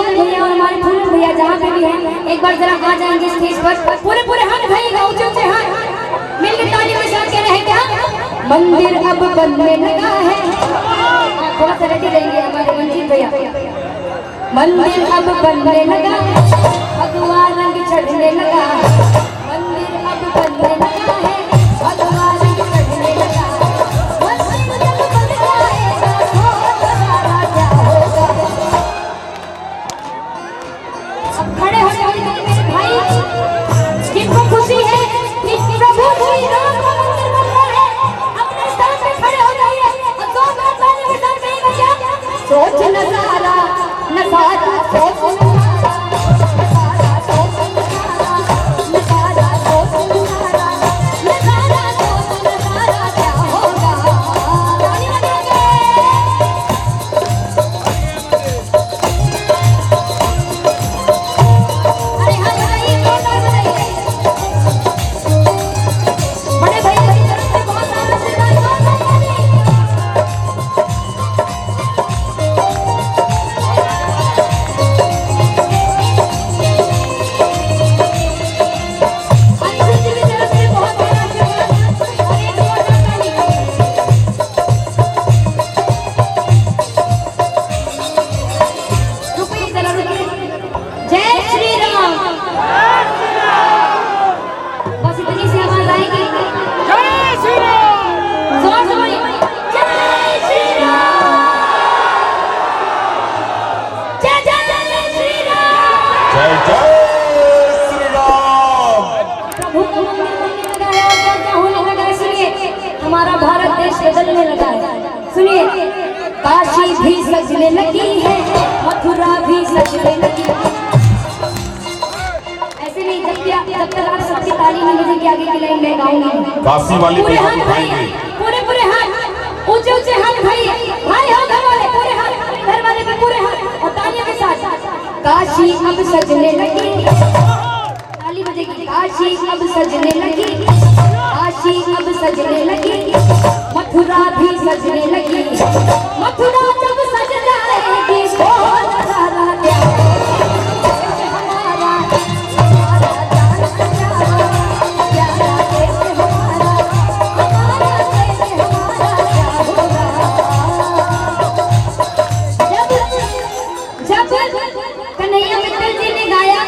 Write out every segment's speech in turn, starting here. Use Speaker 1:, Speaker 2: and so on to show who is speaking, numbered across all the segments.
Speaker 1: रोहित भैया और हमारे फूल भैया जहाँ पे भी हैं एक बार जरा आ जाएंगे स्टेज पर। पूरे पूरे हाथ उठाइएगा, ऊंचे ऊंचे हाथ मिलकर ताली के साथ कह रहे हैं क्या? मंदिर अब बनने लगा है। थोड़ा सा रेडी रहेंगे हमारे मंजीत भैया। मंदिर अब बनने लगा, भगवा रंग चढ़ने लगा। मंदिर अब बनने लगा है, भगवा रंग चढ़ने लगा। मंदिर जब बन जाएगा तो हमारा क्या होगा? अब खड़े हो जाइए मेरे भाई, किनको खुशी है कि प्रभु श्री राम का मंदिर बन रहा है। अपने स्थान पे खड़े हो जाइए और दो बार ताली के साथ कहिएगा क्या? सोच नजारा नजारा सोच नजारा सोच नजारा नजारा सोच नजारा नजारा सोच नजारा क्या होगा? ताली बजाइए। अरे हाँ बजाइए, जोरदार बजाइए। बड़े भाई की तरफ से बहुत सारा आशीर्वाद। हमारा भारत देश बदलने लगा है। सुनिए, काशी भी सजने लगी है, मथुरा भी सजने लगी है। ऐसे नहीं, जब तक आप सबकी ताली नहीं बजेगी आगे की लाइन में गाऊंगी।
Speaker 2: काशी वाले
Speaker 1: पूरे हाथ उठाइए, पूरे हाथ ऊंचे ऊंचे हाथ उठाइए। भाई हो घर वाले पूरे हाथ, घर वाले भी पूरे हाथ और तालियों के साथ। काशी अब सजने लगी, ताली बजेगी। काशी अब सजने लगी, काशी अब सजने लगी। मथुरा भी सजने लगी, मथुरा जब सज जाएगी तो नजारा क्या हमारा हमारा जान प्यारा प्यारा देश हमारा देश हमारा क्या होगा? जब कन्हैया मित्तल जी ने गाया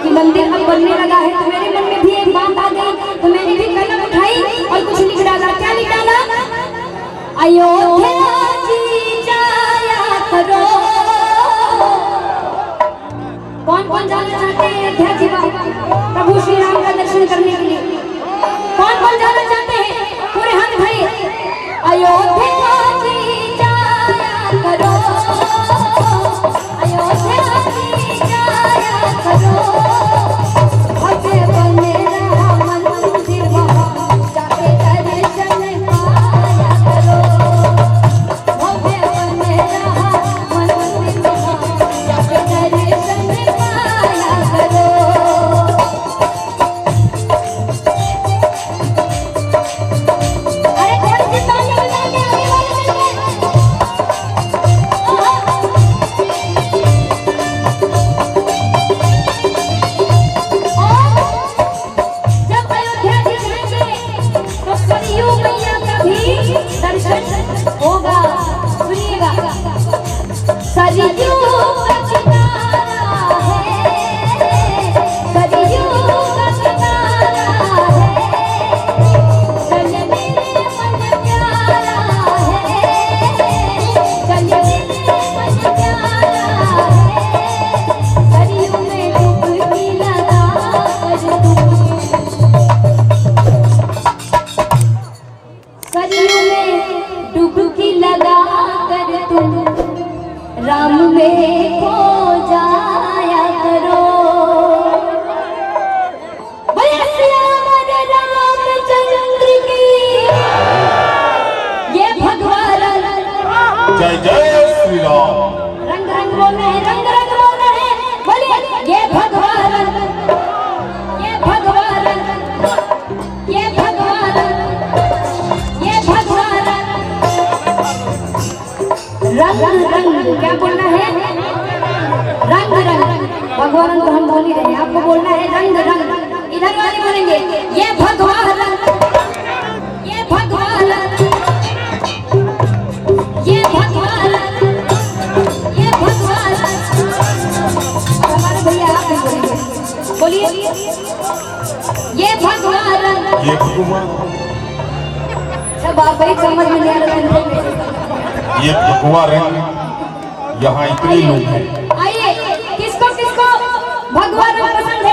Speaker 1: कि मंदिर अब बनने लगा है तो मेरे मन में भी एक बात आ गई, तो मैंने भी कलम उठाई और कुछ लिख डाला। क्या लिख डाला? अयोध्या जी जाया करो। कौन कौन जाना चाहते हैं अयोध्या जी प्रभु श्री राम का दर्शन करने के लिए? कौन कौन जाना चाहते हैं? पूरे हाथ उठाइए। अयोध्या जी जाया करो, अयोध्या जी जाया करो। भव्य बने रहा मंदिर वहाँ जाके दर्शन पाया करो। भव्य बने रहा मंदिर वहाँ जाके दर्शन पाया करो। अरे थोड़ी सी ताली बजाइए, आगे वाले मिलके। जब अयोध्या जी जाएंगे तो सरयू मैया का भी दर्शन होगा। सुनिएगा, सरयू का किनारा है, सरयू का किनारा है, चल मेरे मन प्यारा है, चल मेरे मन प्यारा है। सरयू में डुबकी लगा कर तुम, सरयू में डुबकी लगा कर तुम राम में खो जाया करो। बोले श्याम रामचंद्र की, ये भगवान
Speaker 2: जय जय श्री राम।
Speaker 1: रंग रंग बोल रहे हैं, रंग रंग बोल रहे हैं। बोलिए ये भगवान, ये भगवान, ये भगवान, ये भगवान। रंग रंग क्या बोलना है? रंग रंग भगवा रंग तो हम बोल ही रहे हैं, आपको बोलना है रंग रंग। इधर वाले बोलेंगे ये भगवा रंग, ये भगवा रंग, ये भगवा रंग, ये भगवा रंग। और हमारे भैया आप भी बोलेंगे, बोलिए ये भगवा रंग,
Speaker 2: ये भगवान,
Speaker 1: सब आप भाई समझ में नहीं आ रहा
Speaker 2: ये भगवा रंग। यहाँ इतने लोग हैं।
Speaker 1: आइए, किसको किसको भगवा रंग पसंद